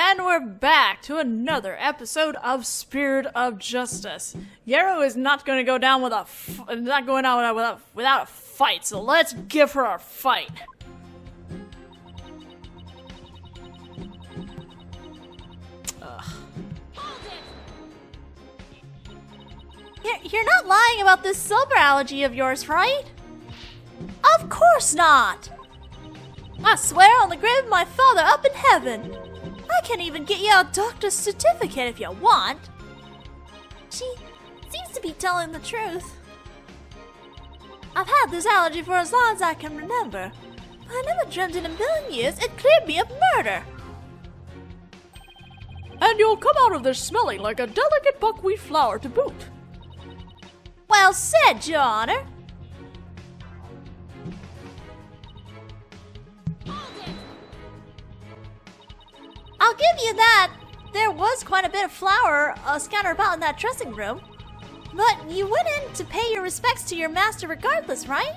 And we're back to another episode of Spirit of Justice. Henru is not going to go down without a fight, so let's give her a fight. You're not lying about this silver allergy of yours, right? Of course not! I swear on the grave of my father up in heaven. I can even get you a doctor's certificate if you want. She seems to be telling the truth. I've had this allergy for as long as I can remember. But I never dreamt in a million years it cleared me of murder. And you'll come out of this smelling like a delicate buckwheat flower to boot. Well said, Your Honor. I'll give you that. There was quite a bit of flour scattered about in that dressing room. But you went in to pay your respects to your master regardless, right?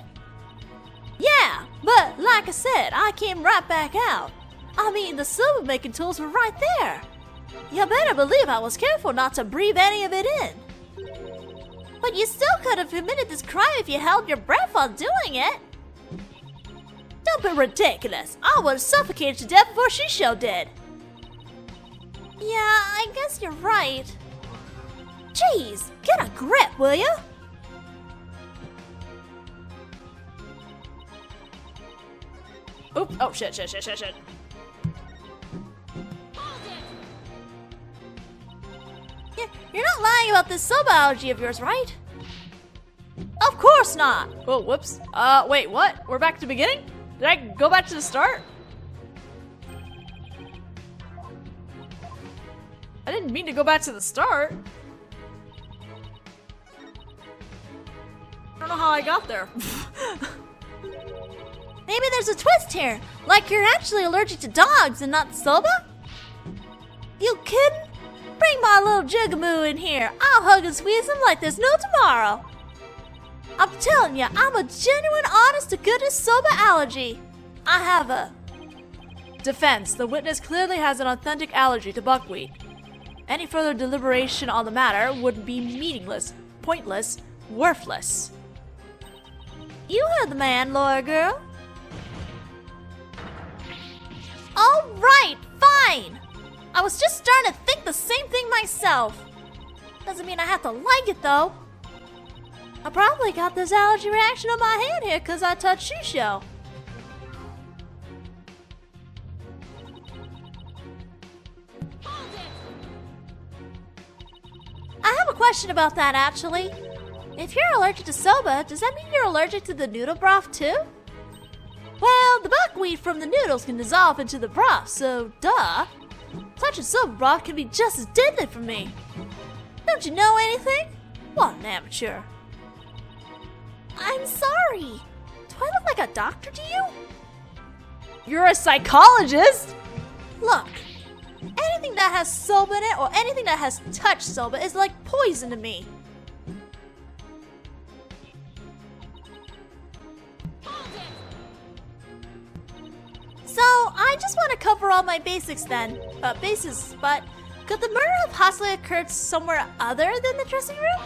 Yeah, but like I said, I came right back out. I mean, the silver making tools were right there. You better believe I was careful not to breathe any of it in. But you still could have committed this crime if you held your breath while doing it. Don't be ridiculous. I would have suffocated to death before Shisho did. Yeah, I guess you're right. Jeez, get a grip, will you? Oop, oh shit. You're not lying about this silver allergy of yours, right? Of course not! Oh, whoops. Wait, what? We're back to the beginning? Did I go back to the start? I didn't mean to go back to the start. I don't know how I got there. Maybe there's a twist here, like you're actually allergic to dogs and not soba? You kidding? Bring my little Jigamoo in here. I'll hug and squeeze him like there's no tomorrow. I'm telling you, I'm a genuine, honest-to-goodness soba allergy. I have a... Defense. The witness clearly has an authentic allergy to buckwheat. Any further deliberation on the matter would be meaningless, pointless, worthless. You heard the man, lawyer girl. All right, fine. I was just starting to think the same thing myself. Doesn't mean I have to like it, though. I probably got this allergy reaction on my hand here because I touched Shisho. I have a question about that, actually. If you're allergic to soba, does that mean you're allergic to the noodle broth, too? Well, the buckwheat from the noodles can dissolve into the broth, so duh. Touching soba broth can be just as deadly for me. Don't you know anything? What an amateur. I'm sorry. Do I look like a doctor to you? You're a psychologist? Look, anything that has soba in it or anything that has touched soba is like poison to me. So, I just want to cover all my bases, but could the murder have possibly occurred somewhere other than the dressing room?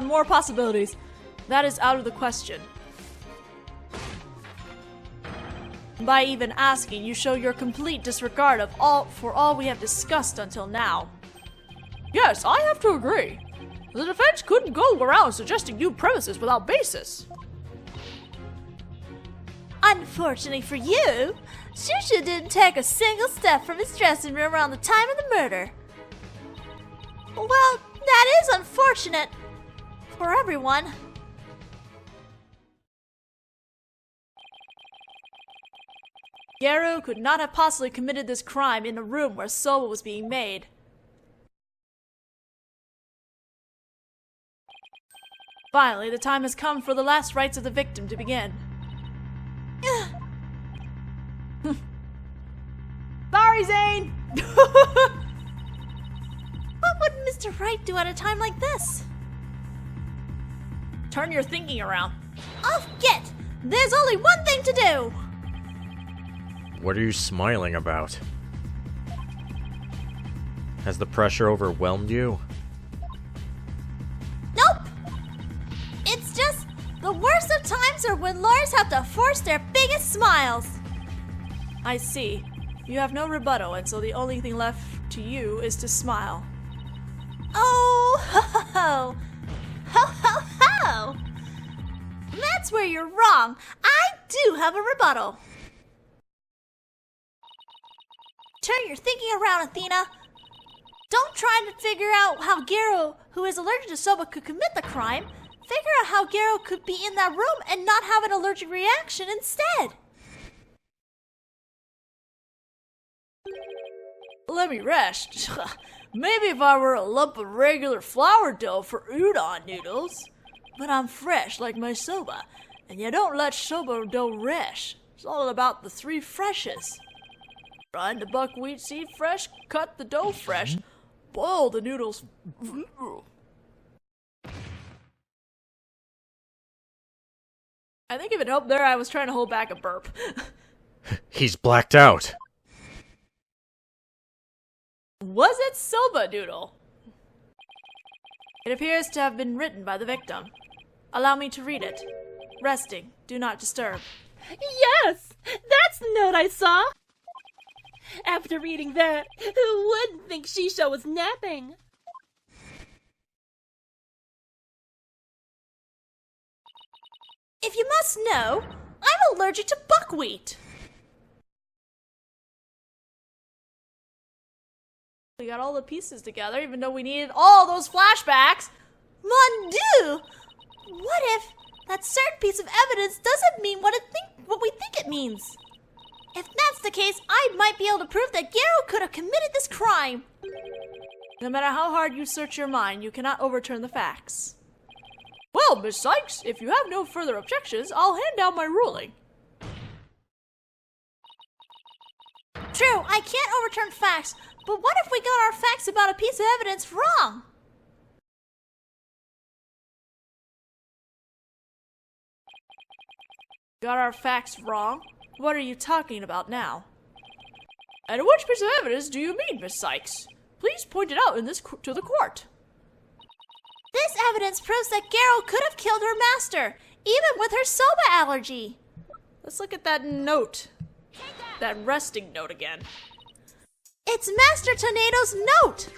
More possibilities. That is out of the question. By even asking, you show your complete disregard for all we have discussed until now. Yes, I have to agree. The defense couldn't go around suggesting new premises without basis. Unfortunately for you, Shushu didn't take a single step from his dressing room around the time of the murder. Well, that is unfortunate for everyone. Henru could not have possibly committed this crime in the room where soba was being made. Finally, the time has come for the last rites of the victim to begin. Sorry, Zane! What would Mr. Wright do at a time like this? Turn your thinking around. Off get! There's only one thing to do! What are you smiling about? Has the pressure overwhelmed you? Nope! It's just the worst of times are when lawyers have to force their biggest smiles. I see. You have no rebuttal, and so the only thing left to you is to smile. Oh, ho, ho, ho. Ho, ho, ho. That's where you're wrong. I do have a rebuttal. Turn your thinking around, Athena. Don't try to figure out how Garo, who is allergic to soba, could commit the crime. Figure out how Garo could be in that room and not have an allergic reaction instead. Let me rest. Maybe if I were a lump of regular flour dough for udon noodles. But I'm fresh like my soba, and you don't let soba dough rest. It's all about the three freshes. Grind the buckwheat seed fresh, cut the dough fresh, boil the noodles. I think if it helped there, I was trying to hold back a burp. He's blacked out. Was it soba noodle? It appears to have been written by the victim. Allow me to read it. Resting. Do not disturb. Yes! That's the note I saw! After reading that, who wouldn't think Shisho was napping? If you must know, I'm allergic to buckwheat. We got all the pieces together, even though we needed all those flashbacks. Mon Dieu! What if that certain piece of evidence doesn't mean what we think it means? If that's the case, I might be able to prove that Garo could have committed this crime. No matter how hard you search your mind, you cannot overturn the facts. Well, Miss Sykes, if you have no further objections, I'll hand down my ruling. True, I can't overturn facts, but what if we got our facts about a piece of evidence wrong? Got our facts wrong? What are you talking about now? And which piece of evidence do you mean, Miss Sykes? Please point it out to the court. This evidence proves that Garo could have killed her master, even with her soba allergy. Let's look at that note. That resting note again. It's Master Toneido's note!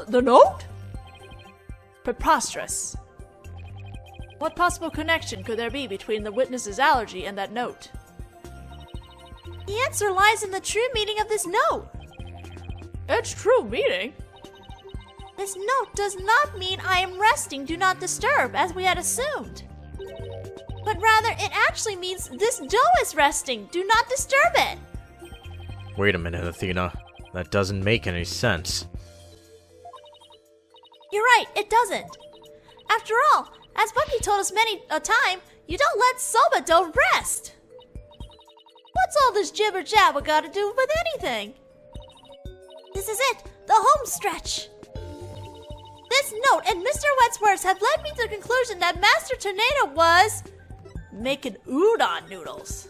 The note? Preposterous. What possible connection could there be between the witness's allergy and that note? The answer lies in the true meaning of this note. Its true meaning? This note does not mean I am resting, do not disturb, as we had assumed. But rather, it actually means this dough is resting, do not disturb it. Wait a minute, Athena. That doesn't make any sense. You're right, it doesn't. After all, as Bucky told us many a time, you don't let soba dough rest. What's all this jibber jabber got to do with anything? This is it, the home stretch. This note and Mr. Wet's words have led me to the conclusion that Master Toneido was making udon noodles.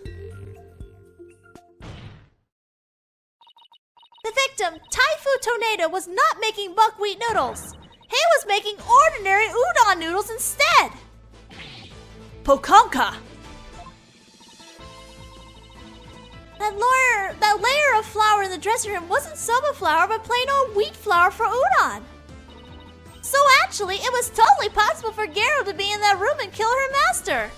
The victim, Taifu Toneido, was not making buckwheat noodles. He was making ordinary udon noodles instead. Pokanka! That layer of flour in the dressing room wasn't soba flour, but plain old wheat flour for udon. So actually, it was totally possible for Garo to be in that room and kill her master.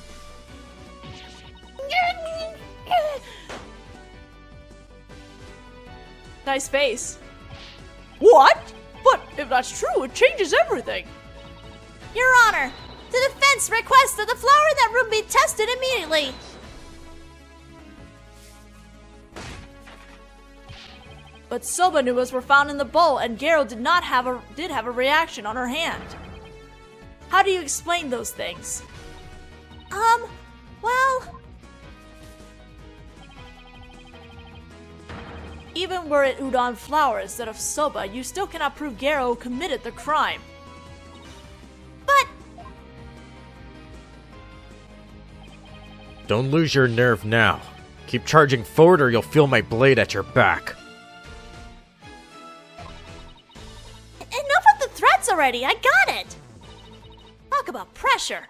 Nice face. What? But if that's true, it changes everything. Your Honor, the defense requests that the flour in that room be tested immediately. But soba noodles were found in the bowl, and Garo did have a reaction on her hand. How do you explain those things? Well, even were it udon flour instead of soba, you still cannot prove Garo committed the crime. But Don't lose your nerve now. Keep charging forward or you'll feel my blade at your back. Enough of the threats already, I got it! Talk about pressure.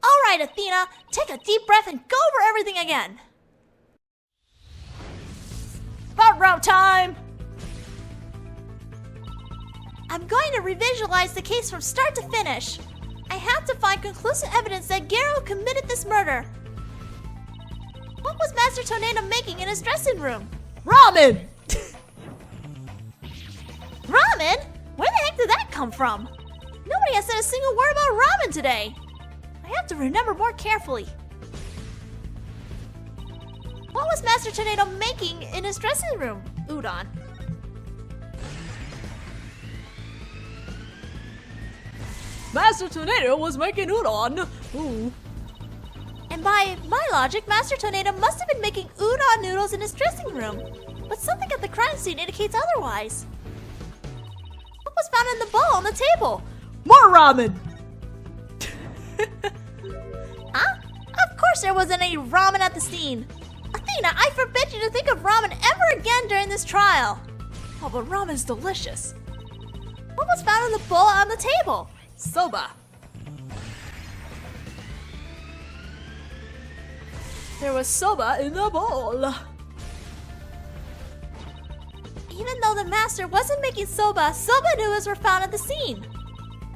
Alright, Athena, take a deep breath and go over everything again. Front row time! I'm going to revisualize the case from start to finish. I have to find conclusive evidence that Garo committed this murder. What was Master Toneido making in his dressing room? Ramen! Ramen? Where the heck did that come from? Nobody has said a single word about ramen today. I have to remember more carefully. What was Master Toneido making in his dressing room? Udon. Master Toneido was making udon. Ooh. And by my logic, Master Toneido must have been making udon noodles in his dressing room. But something at the crime scene indicates otherwise. What was found in the bowl on the table? More ramen! Huh? Of course there wasn't any ramen at the scene. Athena, I forbid you to think of ramen ever again during this trial. Oh, but ramen's delicious. What was found in the bowl on the table? Soba. There was soba in the bowl. Even though the master wasn't making soba, soba noodles were found at the scene.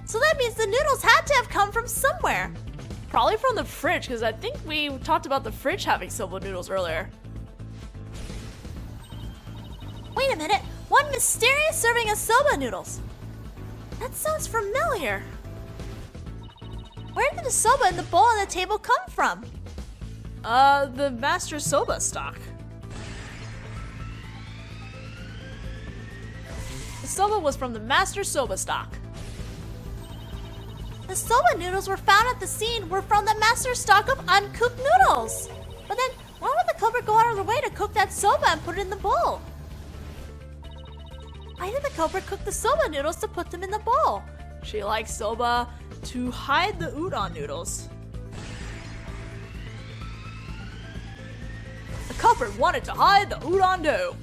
So that means the noodles had to have come from somewhere. Probably from the fridge, because I think we talked about the fridge having soba noodles earlier. Wait a minute, one mysterious serving of soba noodles. That sounds familiar. Where did the soba in the bowl on the table come from? The master soba stock. The soba was from the master soba stock. The soba noodles were found at the scene were from the master stock of uncooked noodles. But then, why would the culprit go out of the way to cook that soba and put it in the bowl? Why did the culprit cook the soba noodles to put them in the bowl? She likes soba to hide the udon noodles. The culprit wanted to hide the udon dough.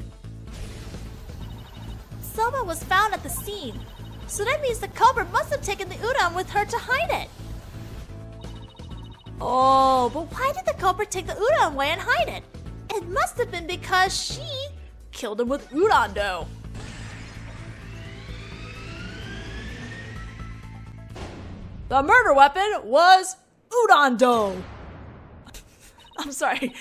Soba was found at the scene, so that means the culprit must have taken the udon with her to hide it. Oh, but why did the culprit take the udon away and hide it? It must have been because she Killed him with udon dough. The murder weapon was udon dough. I'm sorry.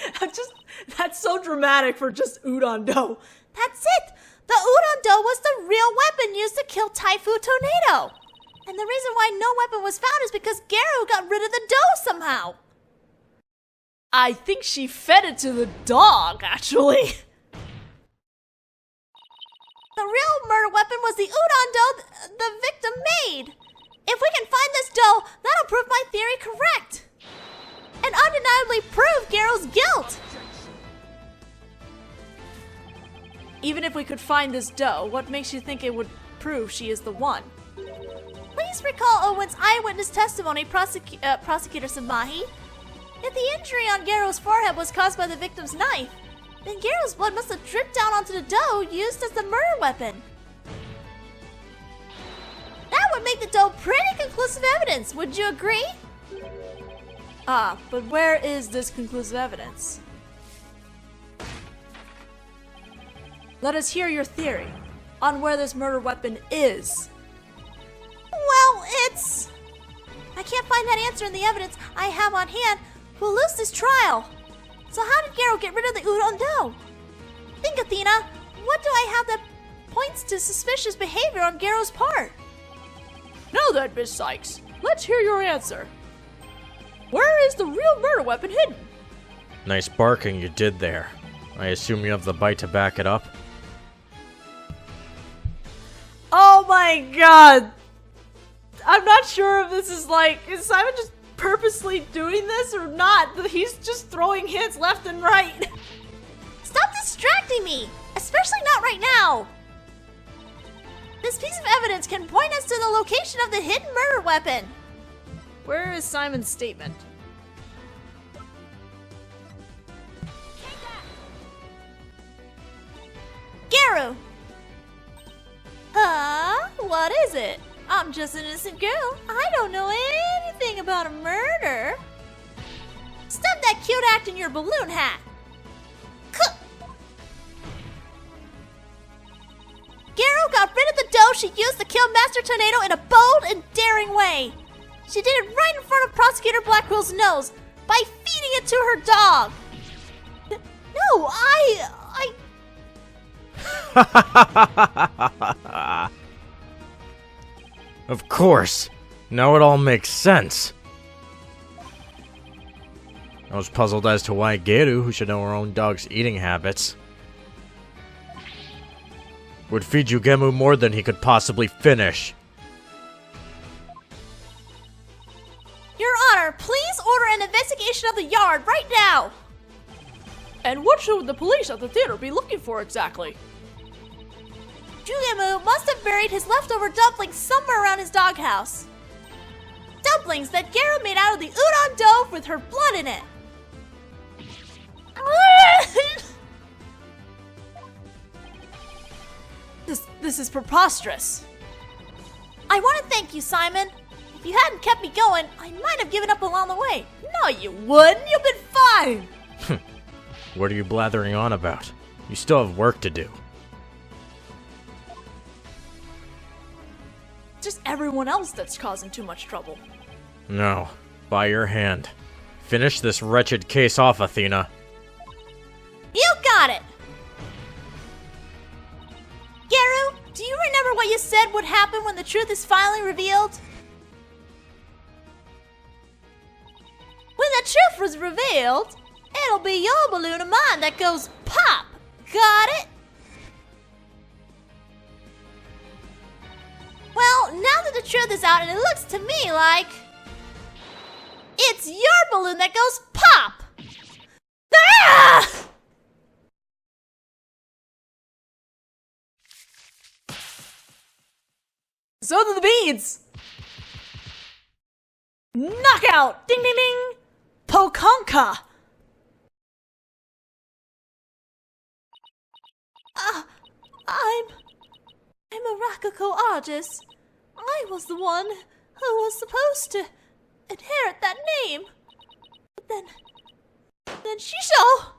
That's so dramatic for just udon dough. That's it! The udon dough was the real weapon used to kill Typhoon Toneido! And the reason why no weapon was found is because Garu got rid of the dough somehow! I think she fed it to the dog, actually. The real murder weapon was the udon dough the victim made! If we can find this dough, that'll prove my theory correct! And undeniably prove Garu's guilt! Even if we could find this dough, what makes you think it would prove she is the one? Please recall Owen's eyewitness testimony, Prosecutor Samahi. If the injury on Garu's forehead was caused by the victim's knife, then Garu's blood must have dripped down onto the dough used as the murder weapon. That would make the dough pretty conclusive evidence, would you agree? Ah, but where is this conclusive evidence? Let us hear your theory on where this murder weapon is. Well, I can't find that answer in the evidence I have on hand. We'll lose this trial. So how did Garu get rid of the udon dough? Think, Athena. What do I have that points to suspicious behavior on Garu's part? Now then, Miss Sykes, let's hear your answer. Where is the real murder weapon hidden? Nice barking you did there. I assume you have the bite to back it up? Oh my god! I'm not sure if this is is Simon just purposely doing this or not? He's just throwing hints left and right. Stop distracting me! Especially not right now! This piece of evidence can point us to the location of the hidden murder weapon. Where is Simon's statement? what is it? I'm just an innocent girl. I don't know anything about a murder. Stop that cute act in your balloon hat. Garo got rid of the dough she used to kill Master Toneido in a bold and daring way. She did it right in front of Prosecutor Blackwell's nose by feeding it to her dog. No, Of course. Now it all makes sense. I was puzzled as to why Geru, who should know her own dog's eating habits, would feed Yugemu more than he could possibly finish. Your Honor, please order an investigation of the yard right now. And what should the police at the theater be looking for exactly? Yugemu must have buried his leftover dumplings somewhere around his doghouse. Dumplings that Garo made out of the udon dough with her blood in it. This is preposterous. I want to thank you, Simon. If you hadn't kept me going, I might have given up along the way. No, you wouldn't. You've been fine. What are you blathering on about? You still have work to do. Just everyone else that's causing too much trouble. No. By your hand. Finish this wretched case off, Athena. You got it! Garo, do you remember what you said would happen when the truth is finally revealed? When the truth was revealed, it'll be your balloon of mine that goes pop. Got it? Well, now that the truth is out, and it looks to me like it's your balloon that goes pop. Ah! So do the beads! Knockout! Ding ding ding! Pokonka! I'm a Rakugo artist. I was the one who was supposed to inherit that name. But then Shisho!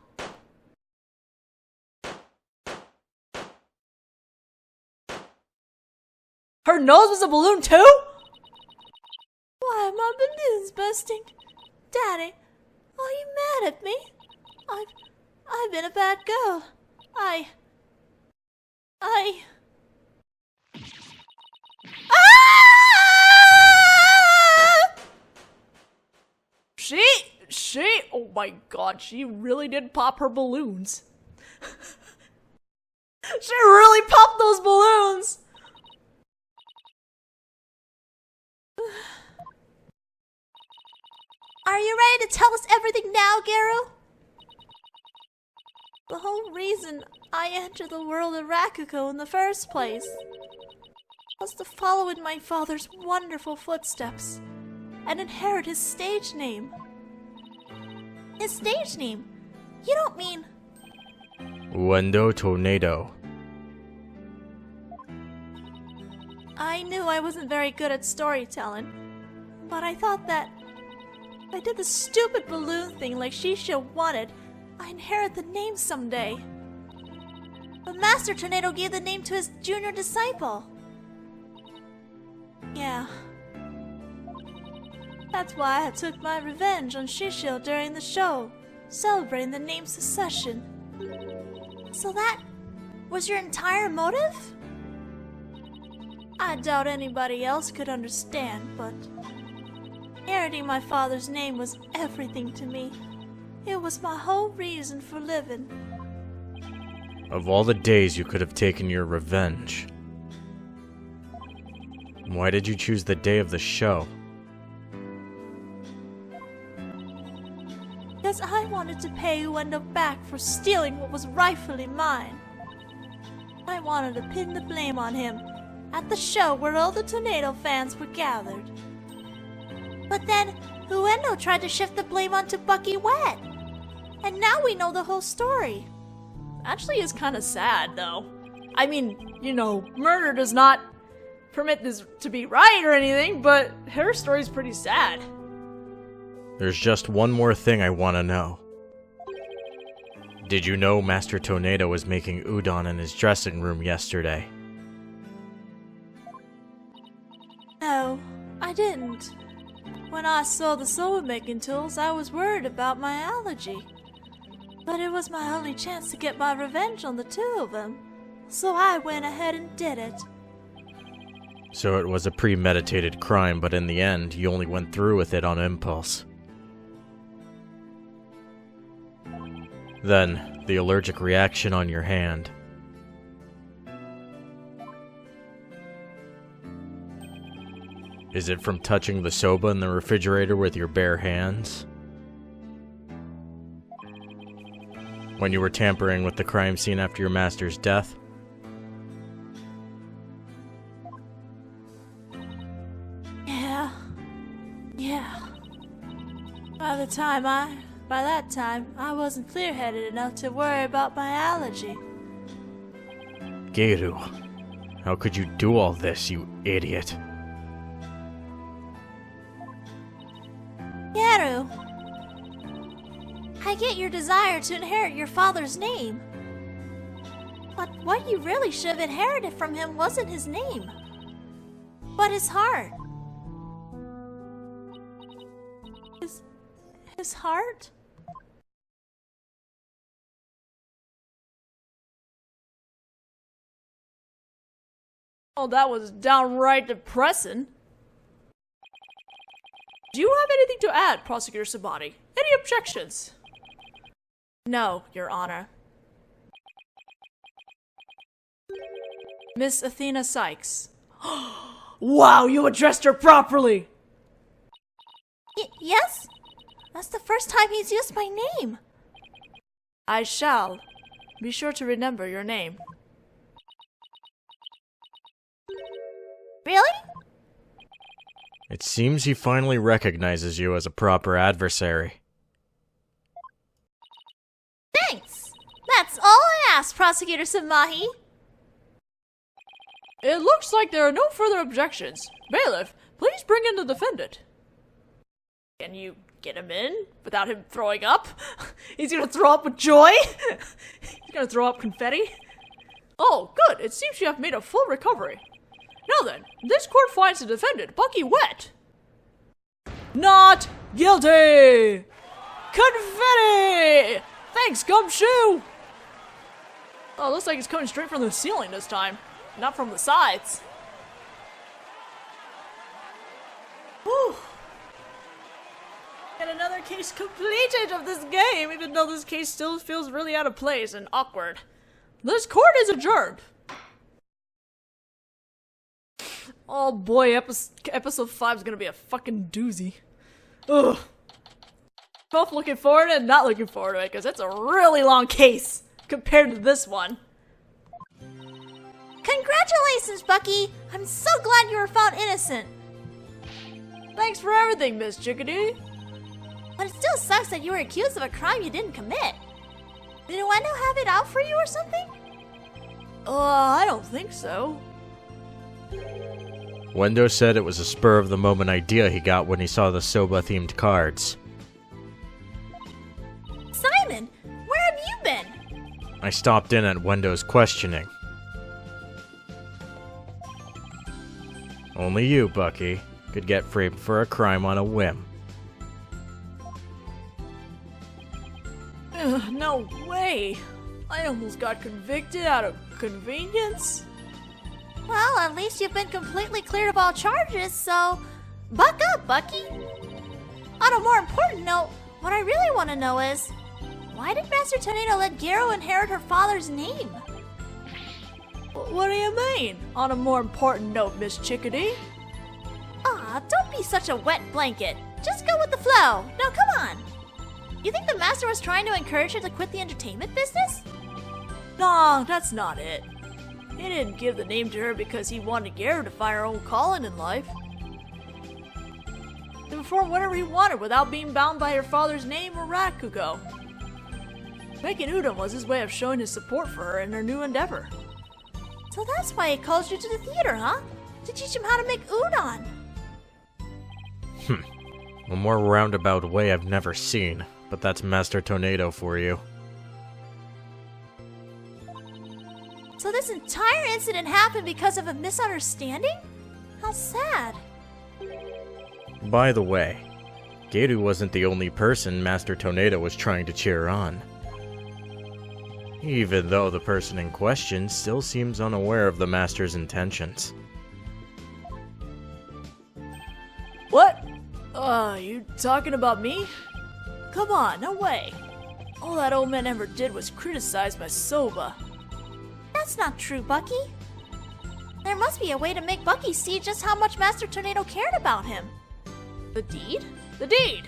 Her nose was a balloon too? Why are my balloons bursting? Daddy, are you mad at me? I've been a bad girl. Oh my god, she really did pop her balloons. She really popped those balloons! Are you ready to tell us everything now, Garo? The whole reason I entered the world of Rakugo in the first place was to follow in my father's wonderful footsteps and inherit his stage name. His stage name? You don't mean... Uendo Toneido. I knew I wasn't very good at storytelling, but I thought that if I did the stupid balloon thing like Shisha wanted, I'd inherit the name someday. But Master Toneido gave the name to his junior disciple. Yeah. That's why I took my revenge on Shisho during the show, celebrating the name succession. So that was your entire motive? I doubt anybody else could understand, but inheriting my father's name was everything to me. It was my whole reason for living. Of all the days you could have taken your revenge, why did you choose the day of the show? Because I wanted to pay Uendo back for stealing what was rightfully mine. I wanted to pin the blame on him at the show where all the Toneido fans were gathered. But then, Uendo tried to shift the blame onto Bucky Wet. And now we know the whole story. Actually is kind of sad, though. I mean, you know, murder does not permit this to be right or anything, but her story's pretty sad. There's just one more thing I want to know. Did you know Master Toneido was making udon in his dressing room yesterday? No, I didn't. When I saw the soba making tools, I was worried about my allergy. But it was my only chance to get my revenge on the two of them, so I went ahead and did it. So it was a premeditated crime, but in the end, you only went through with it on impulse. Then, the allergic reaction on your hand. Is it from touching the soba in the refrigerator with your bare hands? When you were tampering with the crime scene after your master's death? Yeah. By that time, I wasn't clear-headed enough to worry about my allergy. Geiru, how could you do all this, you idiot? Yaru, I get your desire to inherit your father's name. But what you really should have inherited from him wasn't his name, but his heart. His heart? Oh, that was downright depressing. Do you have anything to add, Prosecutor Sabati? Any objections? No, Your Honor. Miss Athena Sykes. Wow, you addressed her properly! Yes? That's the first time he's used my name. I shall. Be sure to remember your name. Really? It seems he finally recognizes you as a proper adversary. Thanks! That's all I asked, Prosecutor Samahi. It looks like there are no further objections. Bailiff, please bring in the defendant. Can you get him in without him throwing up? He's gonna throw up with joy? He's gonna throw up confetti? Oh, good. It seems you have made a full recovery. Now then, this court finds the defendant, Bucky Wet, not guilty! Confetti! Thanks, Gumshoe! Oh, looks like it's coming straight from the ceiling this time, not from the sides. Whew. Get another case completed of this game, even though this case still feels really out of place and awkward. This court is adjourned. Oh boy, episode 5 is gonna be a fucking doozy. Ugh. Both looking forward and not looking forward to it, because it's a really long case compared to this one. Congratulations, Bucky! I'm so glad you were found innocent. Thanks for everything, Miss Chickadee. But it still sucks that you were accused of a crime you didn't commit. Did Uendo have it out for you or something? I don't think so. Uendo said it was a spur-of-the-moment idea he got when he saw the Soba-themed cards. Simon, where have you been? I stopped in at Uendo's questioning. Only you, Bucky, could get framed for a crime on a whim. No way. I almost got convicted out of convenience. Well, at least you've been completely cleared of all charges, so buck up, Bucky. On a more important note, what I really want to know is, why did Master Toneido let Gero inherit her father's name? What do you mean? On a more important note, Miss Chickadee? Aw, don't be such a wet blanket. Just go with the flow. Now, come on. You think the Master was trying to encourage her to quit the entertainment business? No, that's not it. He didn't give the name to her because he wanted Gero to find her own calling in life. To perform whatever he wanted without being bound by her father's name or Rakugo. Making udon was his way of showing his support for her in her new endeavor. So that's why he calls you to the theater, huh? to teach him how to make udon. A more roundabout way I've never seen, but that's Master Toneido for you. So this entire incident happened because of a misunderstanding? How sad. By the way, Geiru wasn't the only person Master Toneido was trying to cheer on. Even though the person in question still seems unaware of the Master's intentions. What? You talking about me? Come on, no way. All that old man ever did was criticize my Soba. That's not true, Bucky. There must be a way to make Bucky see just how much Master Toneido cared about him. The deed? The deed!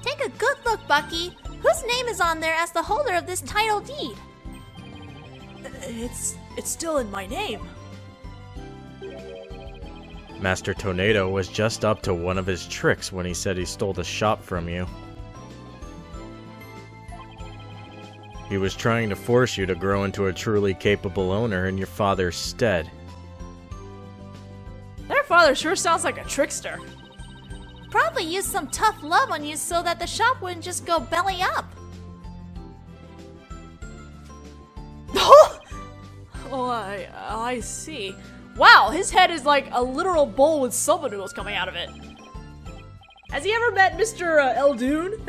Take a good look, Bucky. Whose name is on there as the holder of this title deed? It's still in my name. Master Toneido was just up to one of his tricks when he said he stole the shop from you. He was trying to force you to grow into a truly capable owner in your father's stead. Their father sure sounds like a trickster. Probably used some tough love on you so that the shop wouldn't just go belly up. Oh, I see. Wow, his head is like a literal bowl with soba noodles coming out of it. Has he ever met Mr. Eldoon?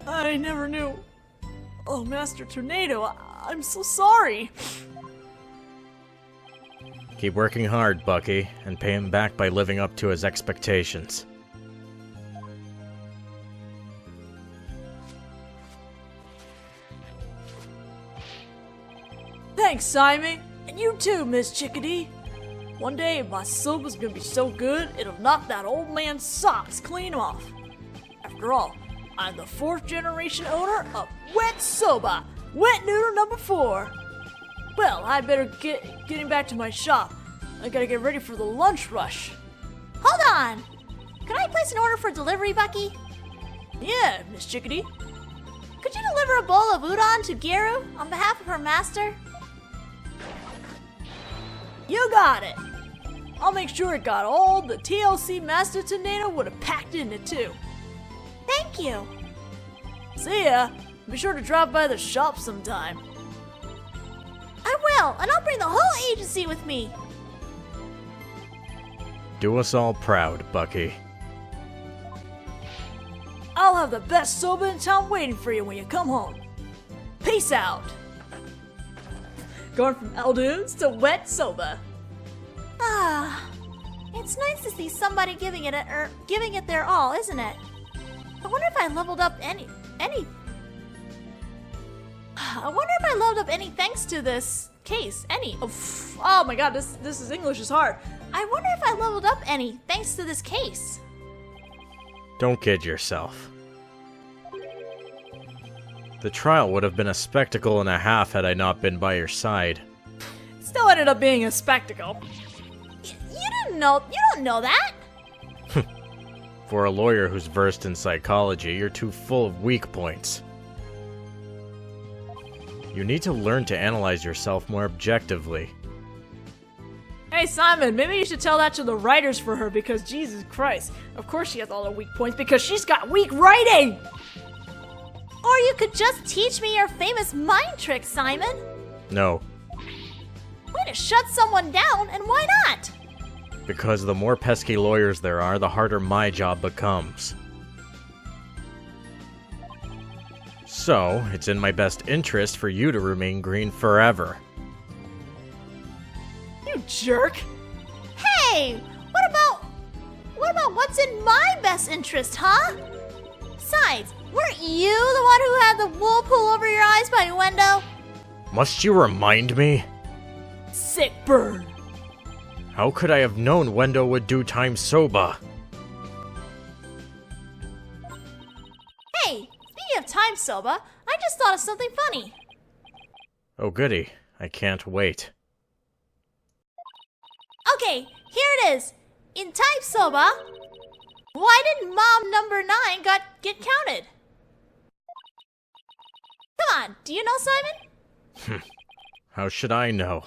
I never knew. Oh, Master Toneido, I'm so sorry. Keep working hard, Bucky, and pay him back by living up to his expectations. Thanks, Simon. And you too, Miss Chickadee. One day, my soba's gonna be so good, it'll knock that old man's socks clean off. After all, I'm the 4th generation owner of Wet Soba, Wet Noodle number 4. Well, I better getting back to my shop. I gotta get ready for the lunch rush. Hold on! Can I place an order for delivery, Bucky? Yeah, Miss Chickadee. Could you deliver a bowl of udon to Geiru on behalf of her master? You got it. I'll make sure it got all the TLC Master Toneido would have packed in it too. Thank you. See ya. Be sure to drop by the shop sometime. I will, and I'll bring the whole agency with me. Do us all proud, Bucky. I'll have the best soba in town waiting for you when you come home. Peace out. Going from Eldoon's to Wet Soba. Ah, it's nice to see somebody giving it their all, isn't it? I wonder if I leveled up any thanks to this case. Oh my god, this is English is hard. I wonder if I leveled up any thanks to this case. Don't kid yourself. The trial would have been a spectacle and a half had I not been by your side. It still ended up being a spectacle. You don't know that. For a lawyer who's versed in psychology, you're too full of weak points. You need to learn to analyze yourself more objectively. Hey Simon, maybe you should tell that to the writers for her because Jesus Christ. Of course she has all the weak points because she's got weak writing! Or you could just teach me your famous mind trick, Simon. No, Way to shut someone down, and why not? because the more pesky lawyers there are, the harder my job becomes. So, it's in my best interest for you to remain green forever. You jerk! Hey, what about what's in my best interest, huh? Besides, weren't you the one who had the wool pull over your eyes by Uendo? Must you remind me? Sick burn! How could I have known Uendo would do time soba? Hey, speaking of time soba, I just thought of something funny. Oh goody, I can't wait. Okay, here it is. In time soba, why didn't mom number 9 get counted? Come on, do you know, Simon? How should I know?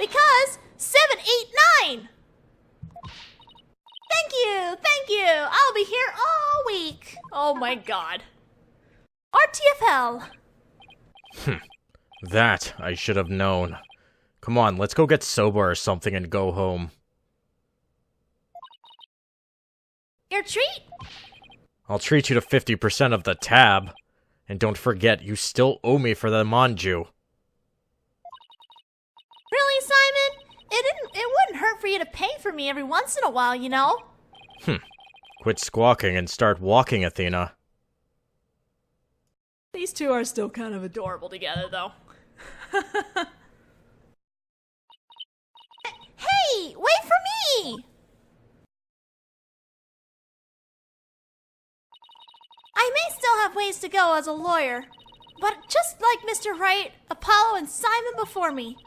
Because 789! Thank you! I'll be here all week! Oh my god. RTFL! That I should have known. Come on, let's go get soba or something and go home. Your treat? I'll treat you to 50% of the tab. And don't forget, you still owe me for the manju. Really, Simon? It wouldn't hurt for you to pay for me every once in a while, you know? Quit squawking and start walking, Athena. These two are still kind of adorable together, though. Hey, wait for me! I may still have ways to go as a lawyer, but just like Mr. Wright, Apollo, and Simon before me,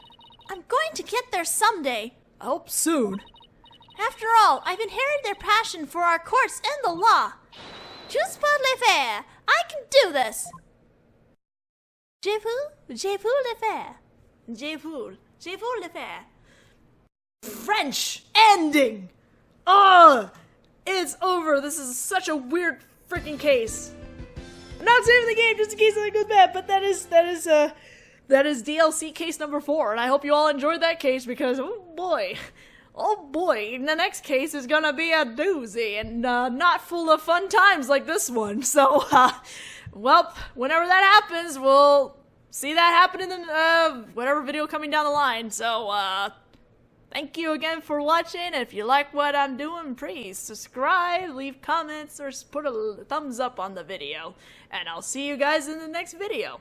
I'm going to get there someday. I hope soon. After all, I've inherited their passion for our courts and the law. Juste pour le faire. I can do this. Je veux le faire. Je veux le faire. French ending! Ugh! It's over. This is such a weird freaking case. I'm not saving the game just in case something goes bad, but that is DLC case number 4, and I hope you all enjoyed that case because oh boy, the next case is gonna be a doozy and not full of fun times like this one. So, well, whenever that happens, we'll see that happen in the whatever video coming down the line. So, thank you again for watching, and if you like what I'm doing, please subscribe, leave comments, or put a thumbs up on the video. And I'll see you guys in the next video.